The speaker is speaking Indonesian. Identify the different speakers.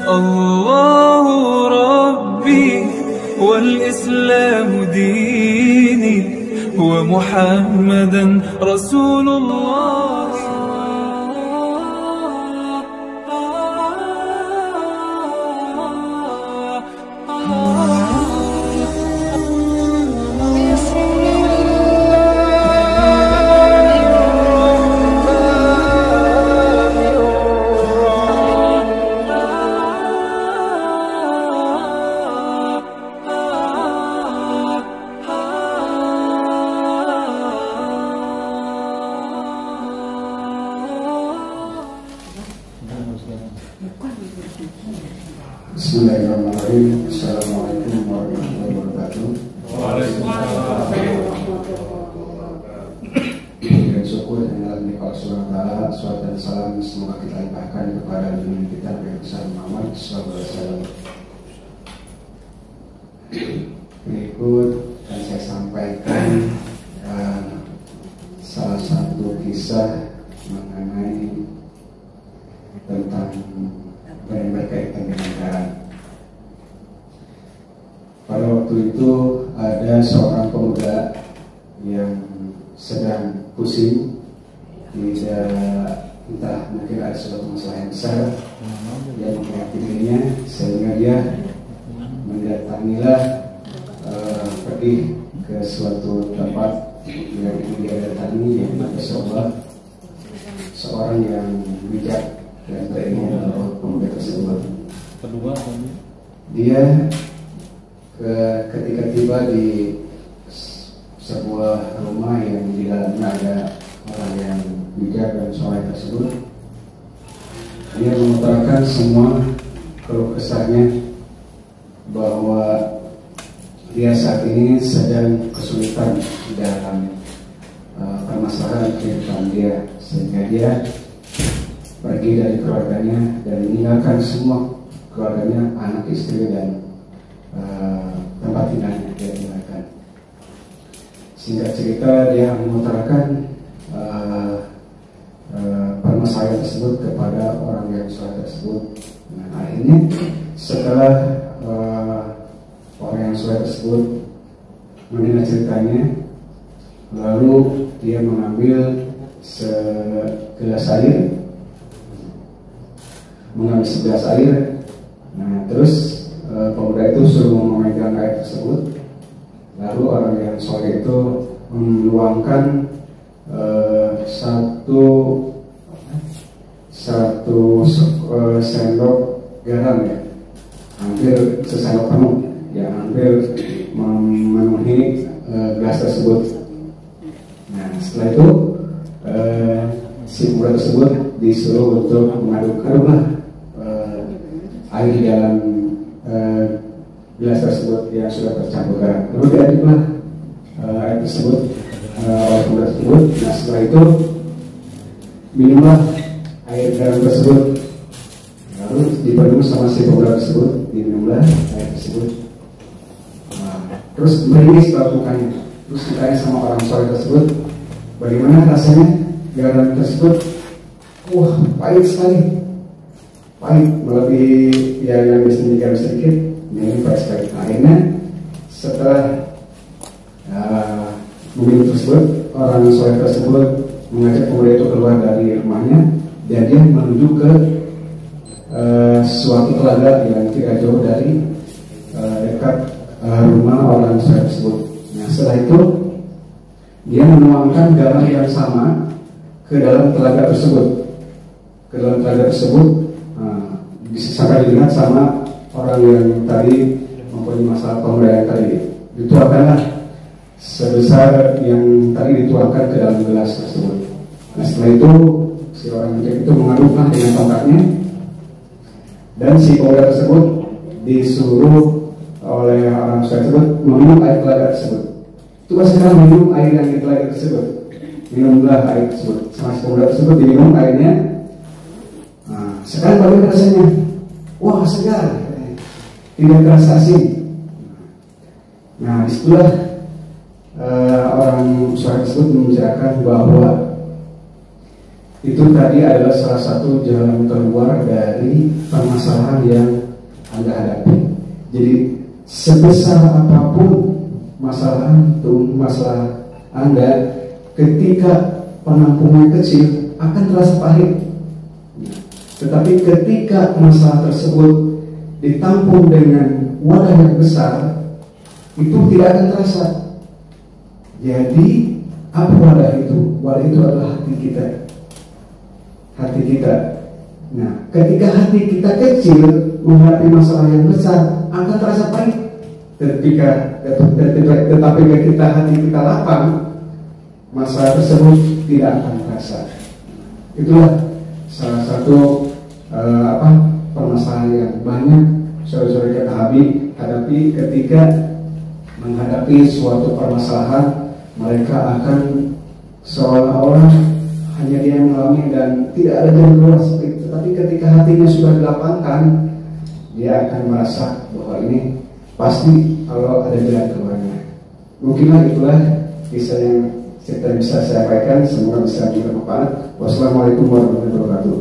Speaker 1: الله ربي والإسلام ديني ومحمدا رسول الله.
Speaker 2: Bismillahirrahmanirrahim. Assalamualaikum warahmatullahi wabarakatuh. Waalaikumsalam. Dan syukur dan alhamdulillah SWT, salawat dan salam semoga kita limpahkan kepada junjungan kita Nabi besar Muhammad SAW. Berikut akan saya sampaikan salah satu kisah mengenai tentang yang berkaitan dengan darah. Pada waktu itu ada seorang pemuda yang sedang pusing, entah mungkin ada suatu masalah yang besar yang menghadapi dirinya, sehingga dia mendatangilah pergi ke suatu tempat yang dia datangi, yaitu seorang yang bijak dan berilmu dalam pemuda tersebut. Dia ketika tiba di sebuah rumah yang di dalamnya ada orang yang bijak dan soleh tersebut, dia mengutarakan semua keluh kesahnya bahwa dia saat ini sedang kesulitan dalam permasalahan kehidupan dia, sehingga dia pergi dari keluarganya dan meninggalkan semua keluarganya, anak istri dan tempat tinggalnya dia tinggalkan. Singkat cerita, dia mengutarakan permasalahan tersebut kepada orang yang soleh tersebut. Nah, akhirnya setelah orang yang soleh tersebut mendengar ceritanya, lalu dia mengambil segelas air, nah terus pemuda itu suruh memegang air tersebut, lalu orang yang soleh itu menuangkan satu sendok garam, ya, hampir sesendok penuh, ya, hampir memenuhi gelas tersebut. Nah setelah itu si pemuda tersebut disuruh untuk mengaduk-aduklah air di dalam gelas tersebut yang sudah tercampur garam. Lalu diaduklah air tersebut oleh pemuda tersebut. Nah setelah itu minumlah air garam tersebut. Lalu dipenuhi sama si pemuda tersebut, diminumlah air tersebut. Terus meringis mukanya. Terus ditanya sama orang soleh tersebut, bagaimana rasanya garam tersebut? Wah, pahit sekali. Pahit, melebihi yang biasanya garam sedikit, ini pahit sekali. Akhirnya setelah meminum tersebut, orang soleh tersebut mengajak pemuda itu keluar dari rumahnya dan dia menuju ke suatu telaga yang tidak jauh dari dekat rumah orang soleh tersebut. Nah setelah itu dia menuangkan garam yang sama ke dalam telaga tersebut. Bisa sampai dilihat sama orang yang tadi mempunyai masalah pemuda yang tadi. Dituangkanlah sebesar yang tadi dituangkan ke dalam gelas tersebut. Nah setelah itu si orang bijak itu mengaduklah dengan tongkatnya, dan si pemuda tersebut disuruh oleh orang tersebut meminum air telaga tersebut. Coba sekarang minum air yang di telaga tersebut. Minumlah air tersebut. Sama si pemuda tersebut diminum airnya. Nah, sekarang bagaimana rasanya? Wah, segar, tidak terasa asin. Nah, disitulah orang soleh tersebut membicarakan bahwa Itu tadi adalah salah satu jalan keluar dari permasalahan yang Anda hadapi. Jadi sebesar apapun masalah Anda, ketika penampungan kecil akan terasa pahit. Tetapi ketika masalah tersebut ditampung dengan wadah yang besar, itu tidak akan terasa. Jadi apa wadah itu? Wadah itu adalah hati kita. Hati kita. Nah, ketika hati kita kecil menghadapi masalah yang besar akan terasa pahit. Tetapi ketika hati kita lapang, masalah tersebut tidak akan terasa. Itulah salah satu permasalahan yang banyak saudara-saudara kita hadapi ketika menghadapi suatu permasalahan. Mereka akan seolah-olah hanya dia yang mengalami dan tidak ada jalan keluar. Tetapi ketika hatinya sudah dilapangkan, dia akan merasa bahwa ini pasti kalau ada jalan keluarnya. Mungkinlah itulah kisah yang bisa saya sampaikan. Semoga bisa bermanfaat. Wassalamualaikum warahmatullahi wabarakatuh.